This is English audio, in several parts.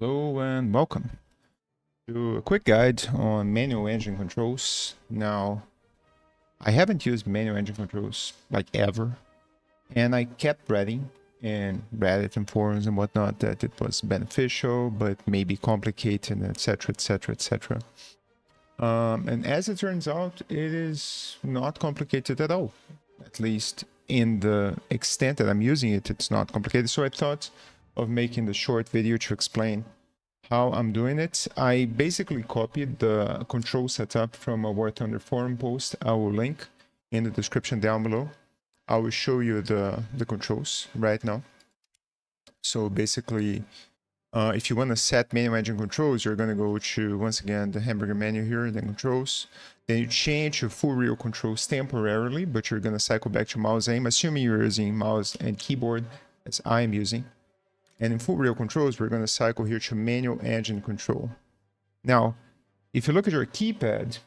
Hello and welcome to a quick guide on manual engine controls. Now, I haven't used manual engine controls like ever, and I kept reading in Reddit and forums and whatnot that it was beneficial, but maybe complicated, etc., etc., etc. And as it turns out, it is not complicated at all. At least in the extent that I'm using it, it's not complicated. So I thought of making the short video to explain how I'm doing it. I basically copied the control setup from a War Thunder forum post. I will link in the description down below. I will show you the controls right now. So basically, if you want to set manual engine controls, you're going to go to, once again, the hamburger menu here, then controls. Then you change to full real controls temporarily, but you're going to cycle back to mouse aim, assuming you're using mouse and keyboard as I am using. And in full real controls, we're going to cycle here to manual engine control. Now, if you look at your keypad,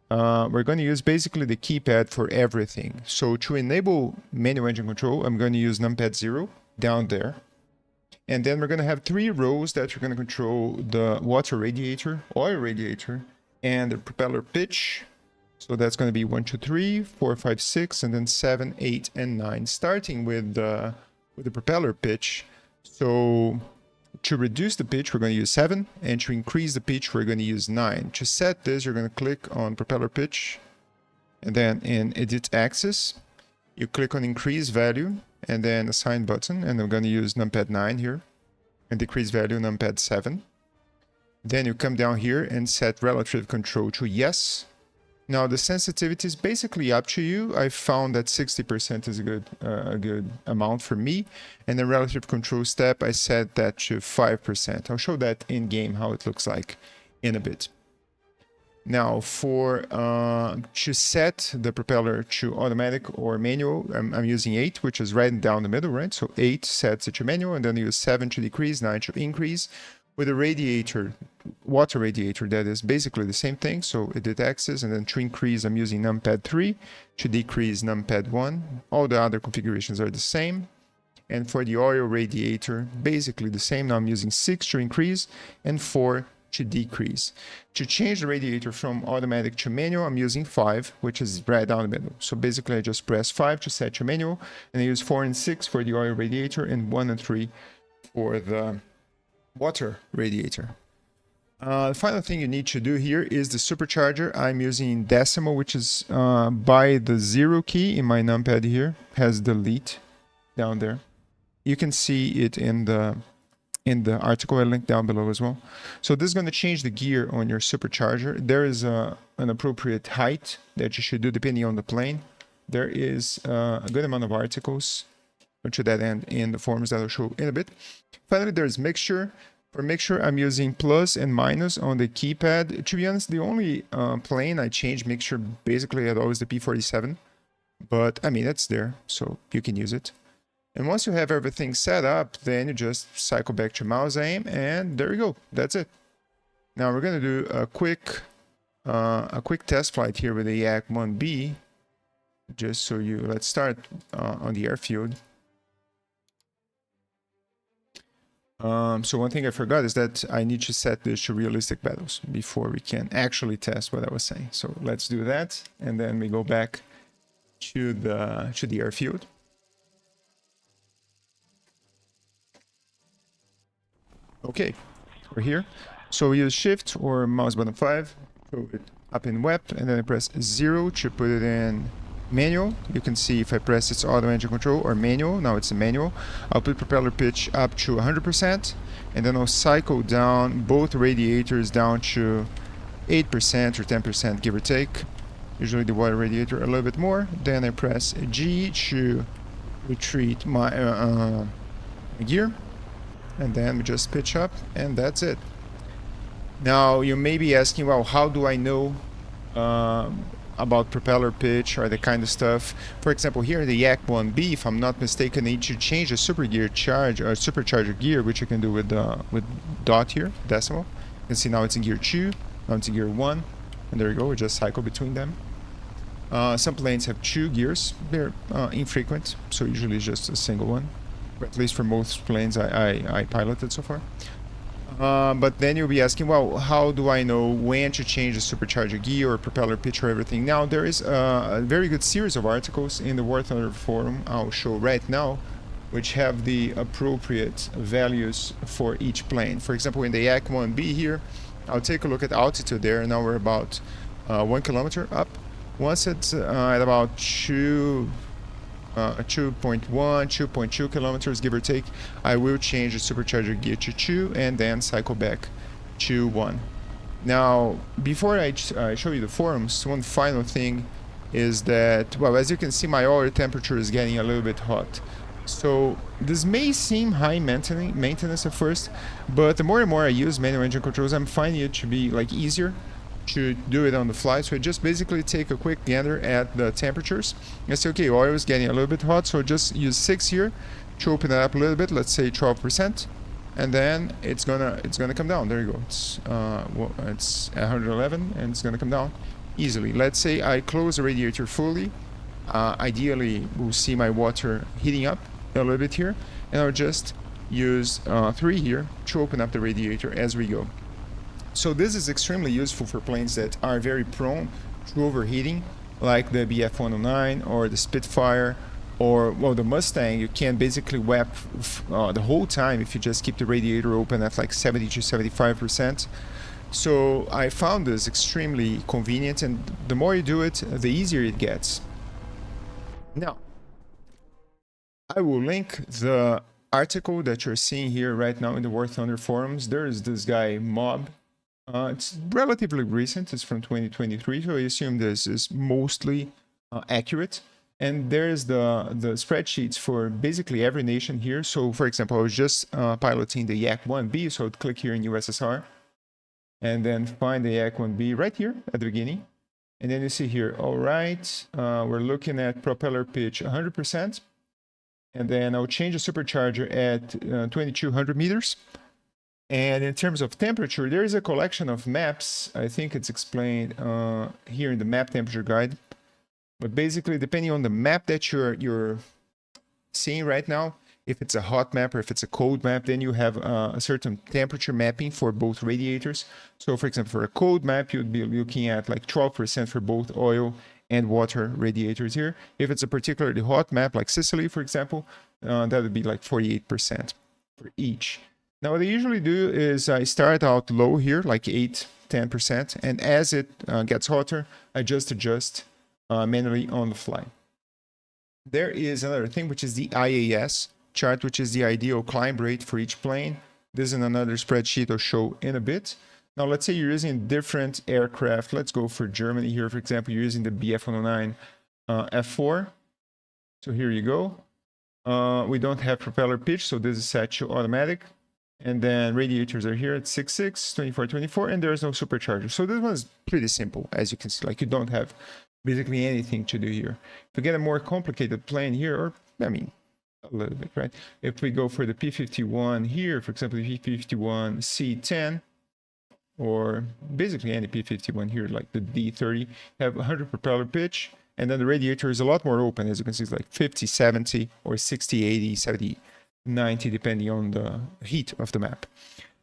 we're going to use basically the keypad for everything. So to enable manual engine control, I'm going to use numpad 0 down there. And then we're going to have 3 rows that are going to control the water radiator, oil radiator, and the propeller pitch. So that's going to be 1, 2, 3, 4, 5, 6, and then 7, 8, and 9, starting with the propeller pitch. So to reduce the pitch, we're going to use 7, and to increase the pitch, we're going to use 9. To set this, you're going to click on propeller pitch, and then in edit axis, you click on increase value, and then assign button, and I'm going to use numpad 9 here, and decrease value numpad 7. Then you come down here and set relative control to yes. Now the sensitivity is basically up to you. I found that 60% is a good amount for me, and the relative control step I set that to 5%. I'll show that in game how it looks like in a bit. Now for to set the propeller to automatic or manual, I'm using 8, which is right down the middle, right? So 8 sets it to manual, and then use 7 to decrease, 9 to increase. With a radiator, water radiator, that is basically the same thing. So edit axis, and then to increase, I'm using numpad 3. To decrease, numpad 1. All the other configurations are the same. And for the oil radiator, basically the same. Now I'm using 6 to increase and 4 to decrease. To change the radiator from automatic to manual, I'm using 5, which is right down the middle. So basically I just press 5 to set to manual, and I use 4 and 6 for the oil radiator, and 1 and 3 for the water radiator. The final thing you need to do here is the supercharger. I'm using decimal, which is by the 0 key in my numpad here, has delete down there. You can see it in the article I linked down below as well. So this is going to change the gear on your supercharger. There is an appropriate height that you should do depending on the plane. There is a good amount of articles to that end in the forums that I'll show in a bit. Finally, there's mixture. For mixture, I'm using plus and minus on the keypad. To be honest, the only plane I changed mixture basically at all is the P47. But I mean, it's there, so you can use it. And once you have everything set up, then you just cycle back to mouse aim, and there you go. That's it. Now we're going to do a quick test flight here with the Yak 1B. Just so you, let's start on the airfield. So one thing I forgot is that I need to set this to realistic battles before we can actually test what I was saying. So let's do that, and then we go back to the airfield. Okay, we're here. So we use shift or mouse button 5, throw it up in web, and then I press 0 to put it in manual. You can see if I press it's auto engine control or manual. Now it's a manual. I'll put propeller pitch up to 100%, and then I'll cycle down both radiators down to 8% or 10%, give or take. Usually the water radiator a little bit more. Then I press G to retreat my gear, and then we just pitch up, and that's it. Now you may be asking, well, how do I know about propeller pitch or the kind of stuff? For example, here in the Yak 1B, if I'm not mistaken, I need to change the supercharger gear, which you can do with dot here, decimal. You can see now it's in gear 2, now it's in gear 1, and there you go, we just cycle between them. Some planes have 2 gears. They're infrequent, so usually it's just a single one. At least for most planes I piloted so far. But then you'll be asking, well, how do I know when to change the supercharger gear or propeller pitch or everything? Now, there is a very good series of articles in the War Thunder forum I'll show right now, which have the appropriate values for each plane. For example, in the Yak-1B here, I'll take a look at altitude there. Now we're about 1 kilometer up. Once it's at about 2.1, 2.2 kilometers, give or take, I will change the supercharger gear to 2 and then cycle back to 1. Now, before I show you the forums, one final thing is that, well, as you can see, my oil temperature is getting a little bit hot. So this may seem high maintenance at first, but the more and more I use manual engine controls, I'm finding it to be like easier to do it on the fly. So I just basically take a quick gander at the temperatures and say, okay, oil is getting a little bit hot, so just use 6 here to open it up a little bit, let's say 12%, and then it's gonna come down. There you go. It's 111 and it's gonna come down easily. Let's say I close the radiator fully. Ideally we'll see my water heating up a little bit here, and I'll just use 3 here to open up the radiator as we go. So this is extremely useful for planes that are very prone to overheating, like the BF-109 or the Spitfire, or, well, the Mustang. You can basically WEP the whole time if you just keep the radiator open at like 70 to 75%. So I found this extremely convenient, and the more you do it, the easier it gets. Now, I will link the article that you're seeing here right now in the War Thunder forums. There is this guy, Mob. It's relatively recent. It's from 2023, so I assume this is mostly accurate. And there's the spreadsheets for basically every nation here. So, for example, I was just piloting the Yak-1B, so I'd click here in USSR, and then find the Yak-1B right here at the beginning. And then you see here, all right, we're looking at propeller pitch 100%. And then I'll change the supercharger at 2200 meters. And in terms of temperature, there is a collection of maps. I think it's explained here in the map temperature guide. But basically, depending on the map that you're seeing right now, if it's a hot map or if it's a cold map, then you have a certain temperature mapping for both radiators. So, for example, for a cold map, you'd be looking at like 12% for both oil and water radiators here. If it's a particularly hot map, like Sicily, for example, that would be like 48% for each. Now, what I usually do is I start out low here, like 8-10%, and as it gets hotter, I just adjust manually on the fly. There is another thing, which is the IAS chart, which is the ideal climb rate for each plane. This is another spreadsheet I'll show in a bit. Now, let's say you're using different aircraft. Let's go for Germany here, for example. You're using the BF-109 F4. So here you go. We don't have propeller pitch, so this is set to automatic. And then radiators are here at 6.6, 24, and there's no supercharger. So this one is pretty simple, as you can see. Like, you don't have basically anything to do here. If we get a more complicated plane here, or, I mean, a little bit, right? If we go for the P-51 here, for example, the P-51 C-10, or basically any P-51 here, like the D-30, have 100 propeller pitch, and then the radiator is a lot more open. As you can see, it's like 50, 70, or 60, 80, 70, 90, depending on the heat of the map.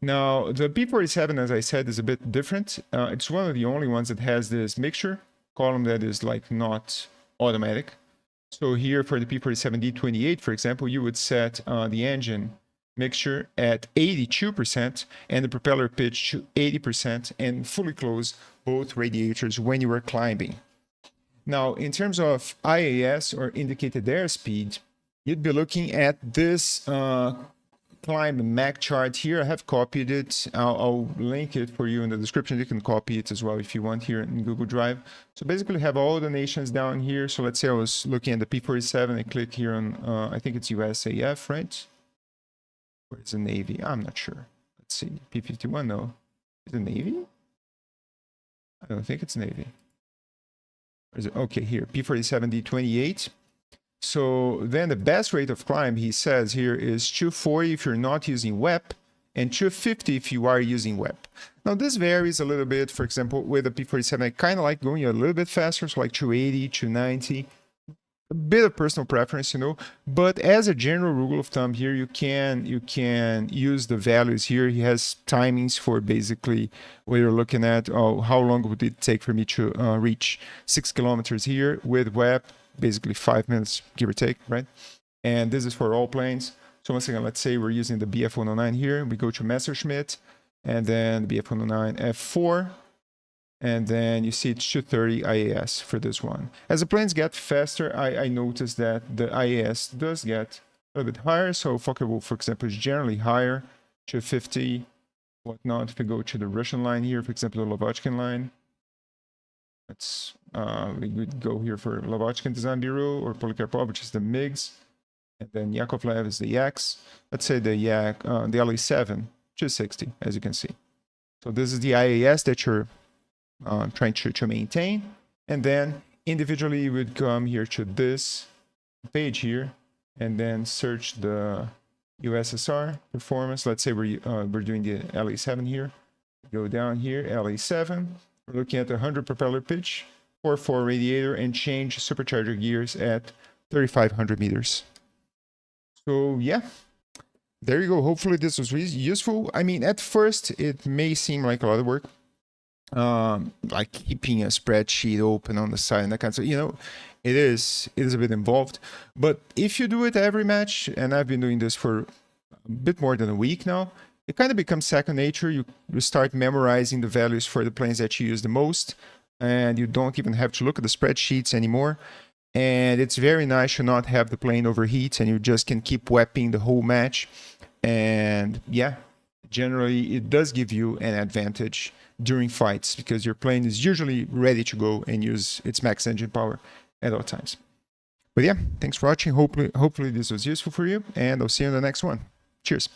Now, the P-47, as I said, is a bit different. It's one of the only ones that has this mixture column that is like not automatic. So here for the P-47D28, for example, you would set the engine mixture at 82% and the propeller pitch to 80% and fully close both radiators when you are climbing. Now, in terms of IAS, or indicated airspeed, you'd be looking at this climb MEC chart here. I have copied it. I'll link it for you in the description. You can copy it as well if you want here in Google Drive. So basically we have all the nations down here. So let's say I was looking at the P-47 and click here on, I think it's USAF, right? Or is it Navy? I'm not sure. Let's see. P-51, no. Is it Navy? I don't think it's Navy. Or is it? Okay, here. P-47D28. So then the best rate of climb, he says here, is 240 if you're not using WEP, and 250 if you are using WEP. Now this varies a little bit. For example, with the P-47, I kind of like going a little bit faster, so like 280, 290. a bit of personal preference, you know, but as a general rule of thumb here, you can use the values here. He has timings for basically what you're looking at. Oh, how long would it take for me to reach 6 kilometers here with web? Basically 5 minutes, give or take, right? And this is for all planes. So once again, let's say we're using the BF109 here. We go to Messerschmitt, and then BF109 F4. And then you see it's 230 IAS for this one. As the planes get faster, I noticed that the IAS does get a little bit higher. So Focke-Wulf, for example, is generally higher, 250, whatnot. If we go to the Russian line here, for example, the Lavochkin line, let's we would go here for Lavochkin Design Bureau or Polikarpov, which is the MiGs, and then Yakovlev is the Yaks. Let's say the the LE7, 260, as you can see. So this is the IAS that you're trying to maintain, and then individually you would come here to this page here and then search the USSR performance. Let's say we're doing the LE7 here. Go down here, LE7. We're looking at 100 propeller pitch, 4.4 radiator, and change supercharger gears at 3,500 meters. So yeah, there you go. Hopefully this was really useful. I mean, at first it may seem like a lot of work, like keeping a spreadsheet open on the side and that kind of stuff. You know, it is a bit involved, but if you do it every match, and I've been doing this for a bit more than a week now, it kind of becomes second nature. You start memorizing the values for the planes that you use the most, and you don't even have to look at the spreadsheets anymore. And it's very nice to not have the plane overheat, and you just can keep wepping the whole match. And yeah, generally it does give you an advantage during fights because your plane is usually ready to go and use its max engine power at all times. But yeah, thanks for watching. Hopefully this was useful for you, and I'll see you in the next one. Cheers.